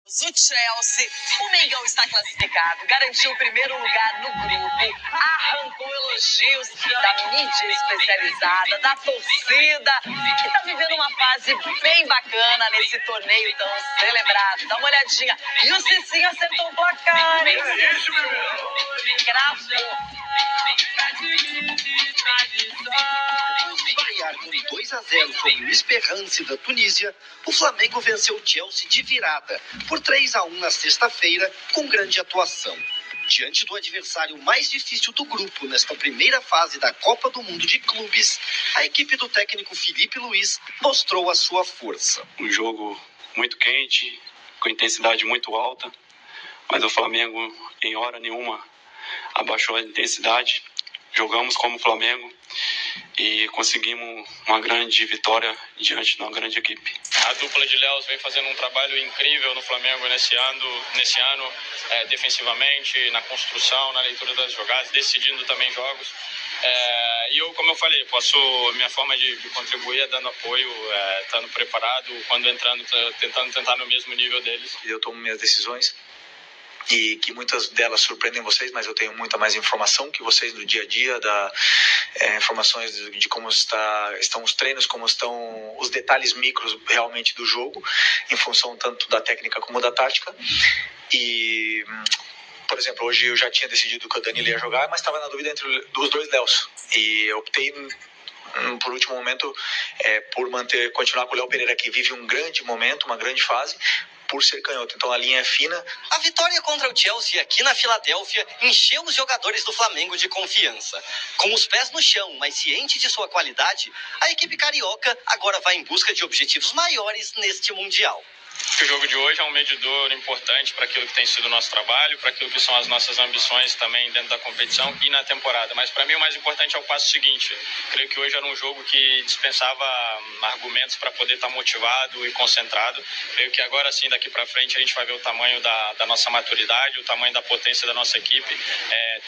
O Chelsea, o Mengão está classificado, garantiu o primeiro lugar no grupo, arrancou elogios da mídia especializada, da torcida, que está vivendo uma fase bem bacana nesse torneio tão celebrado. Dá uma olhadinha. E o Cicinho acertou o placar, hein? É isso, meu irmão. Cravou. Depois de ganhar com 2-0 sobre o Esperance da Tunísia, o Flamengo venceu o Chelsea de virada por 3-1 na sexta-feira, com grande atuação. Diante do adversário mais difícil do grupo nesta primeira fase da Copa do Mundo de Clubes, a equipe do técnico Felipe Luiz mostrou a sua força. Um jogo muito quente, com intensidade muito alta, mas o Flamengo em hora nenhuma abaixou a intensidade. Jogamos como Flamengo e conseguimos uma grande vitória diante de uma grande equipe. A dupla de Léus vem fazendo um trabalho incrível no Flamengo nesse ano, defensivamente, na construção, na leitura das jogadas, decidindo também jogos. E eu, como eu falei, minha forma de contribuir é dando apoio, estando preparado, quando entrando, tentando tentar no mesmo nível deles. Eu tomo minhas decisões e que muitas delas surpreendem vocês, mas eu tenho muita mais informação que vocês do dia a dia, informações de como estão os treinos, como estão os detalhes micros realmente do jogo, em função tanto da técnica como da tática. E, por exemplo, hoje eu já tinha decidido que o Danilo ia jogar, mas estava na dúvida entre os dois Léos. E eu optei, por último momento, por continuar com o Léo Pereira, que vive um grande momento, uma grande fase, por ser canhoto. Então a linha é fina. A vitória contra o Chelsea aqui na Filadélfia encheu os jogadores do Flamengo de confiança. Com os pés no chão, mas ciente de sua qualidade, a equipe carioca agora vai em busca de objetivos maiores neste Mundial. O jogo de hoje é um medidor importante para aquilo que tem sido o nosso trabalho, para aquilo que são as nossas ambições também dentro da competição e na temporada. Mas para mim o mais importante é o passo seguinte. Creio que hoje era um jogo que dispensava argumentos para poder estar motivado e concentrado. Creio que agora sim, daqui para frente, a gente vai ver o tamanho da nossa maturidade, o tamanho da potência da nossa equipe,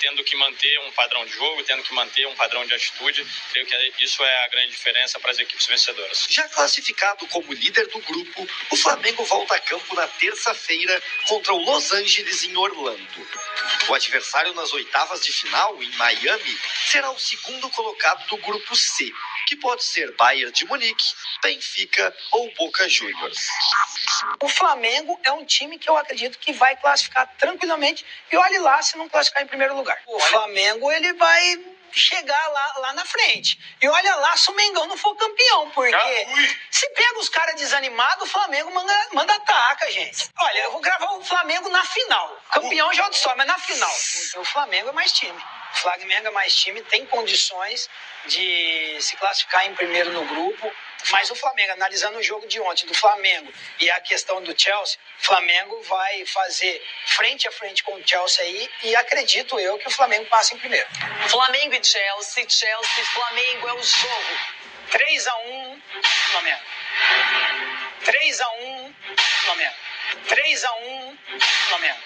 tendo que manter um padrão de jogo, tendo que manter um padrão de atitude. Creio que isso é a grande diferença para as equipes vencedoras. Já classificado como líder do grupo, o Flamengo volta a campo na terça-feira contra o Los Angeles em Orlando. O adversário nas oitavas de final, em Miami, será o segundo colocado do grupo C, que pode ser Bayern de Munique, Benfica ou Boca Juniors. O Flamengo é um time que eu acredito que vai classificar tranquilamente, e olhe lá se não classificar em primeiro lugar. O Flamengo ele vai chegar lá na frente. E olha lá se o Mengão não for campeão, porque se pega os caras desanimados, o Flamengo manda ataca, gente. Olha, eu vou gravar o Flamengo na final. Campeão já é só, mas na final. O Flamengo é mais time. O Flamengo é mais time, tem condições de se classificar em primeiro no grupo. Mas o Flamengo, analisando o jogo de ontem do Flamengo e a questão do Chelsea, o Flamengo vai fazer frente a frente com o Chelsea aí, e acredito eu que o Flamengo passa em primeiro. Flamengo e Chelsea, Flamengo é o jogo. 3-1, Flamengo. 3-1, Flamengo. 3-1, Flamengo.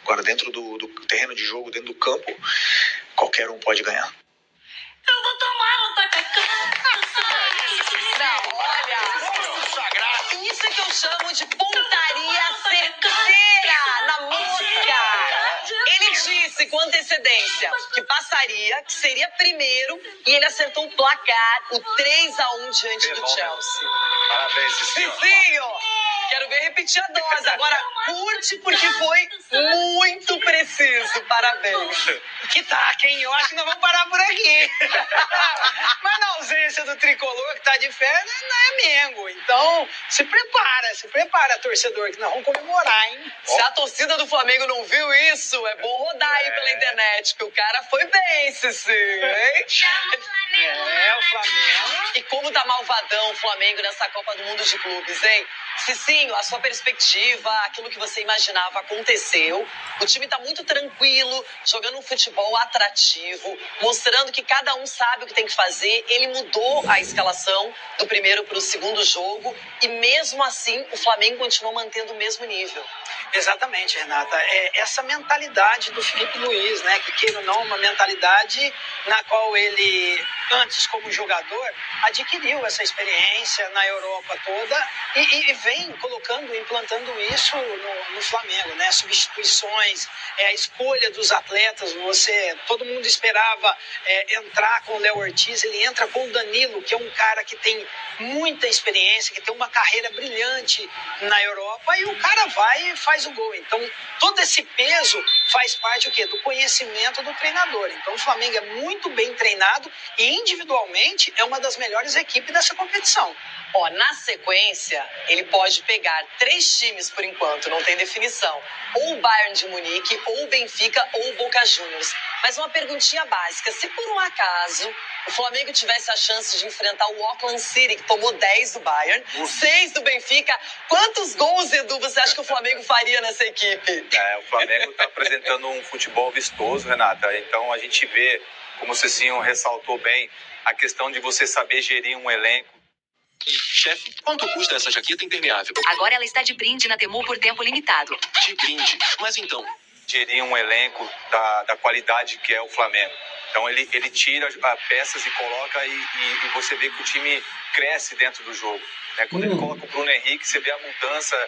Agora, dentro do terreno de jogo, dentro do campo, qualquer um pode ganhar. Eu vou tomar um tacacão. Não, olha, isso é que eu chamo de pontaria certeira na mosca. Ele disse com antecedência que passaria, que seria primeiro, e ele acertou o placar, o 3-1 diante do Chelsea. Parabéns, Cicinho. Cicinho! Quero ver repetir a dose. Agora, curte porque foi muito preciso. Parabéns. Que taca, hein? Eu acho que nós vamos parar por aqui. Mas na ausência do tricolor que tá de férias, não é Mengo. Então, se prepara, torcedor, que nós vamos comemorar, hein? Se a torcida do Flamengo não viu isso, é bom rodar aí pela internet, que o cara foi bem, Cicinho, hein? O Flamengo. E como tá malvadão o Flamengo nessa Copa do Mundo de Clubes, hein? Cicinho, a sua perspectiva, aquilo que você imaginava aconteceu. O time tá muito tranquilo, jogando um futebol atrativo, mostrando que cada um sabe o que tem que fazer. Ele mudou a escalação do primeiro para o segundo jogo e mesmo assim o Flamengo continuou mantendo o mesmo nível. Exatamente, Renata. Essa mentalidade do Felipe Luiz, né? Que queira ou não, uma mentalidade na qual ele, antes como jogador, adquiriu essa experiência na Europa toda e vem implantando isso no Flamengo, né? Substituições, a escolha dos atletas. Todo mundo esperava entrar com o Léo Ortiz, ele entra com o Danilo, que é um cara que tem muita experiência, que tem uma carreira brilhante na Europa, e o cara vai e faz o gol. Então, todo esse peso faz parte do conhecimento do treinador. Então, o Flamengo é muito bem treinado e, individualmente, é uma das melhores equipes dessa competição. Na sequência, ele pode pegar 3 times por enquanto, não tem definição. Ou o Bayern de Munique, ou o Benfica, ou o Boca Juniors. Mas uma perguntinha básica, se por um acaso o Flamengo tivesse a chance de enfrentar o Auckland City, que tomou 10 do Bayern, 6 do Benfica, quantos gols, Edu, você acha que o Flamengo faria nessa equipe? O Flamengo está apresentando um futebol vistoso, Renata. Então a gente vê, como o Cecinho ressaltou bem, a questão de você saber gerir um elenco. Chefe, quanto custa essa jaqueta impermeável? Agora ela está de brinde na Temu por tempo limitado. De brinde? Mas então... Gerir um elenco da qualidade que é o Flamengo. Então ele tira peças e coloca e você vê que o time cresce dentro do jogo. Quando ele coloca o Bruno Henrique, você vê a mudança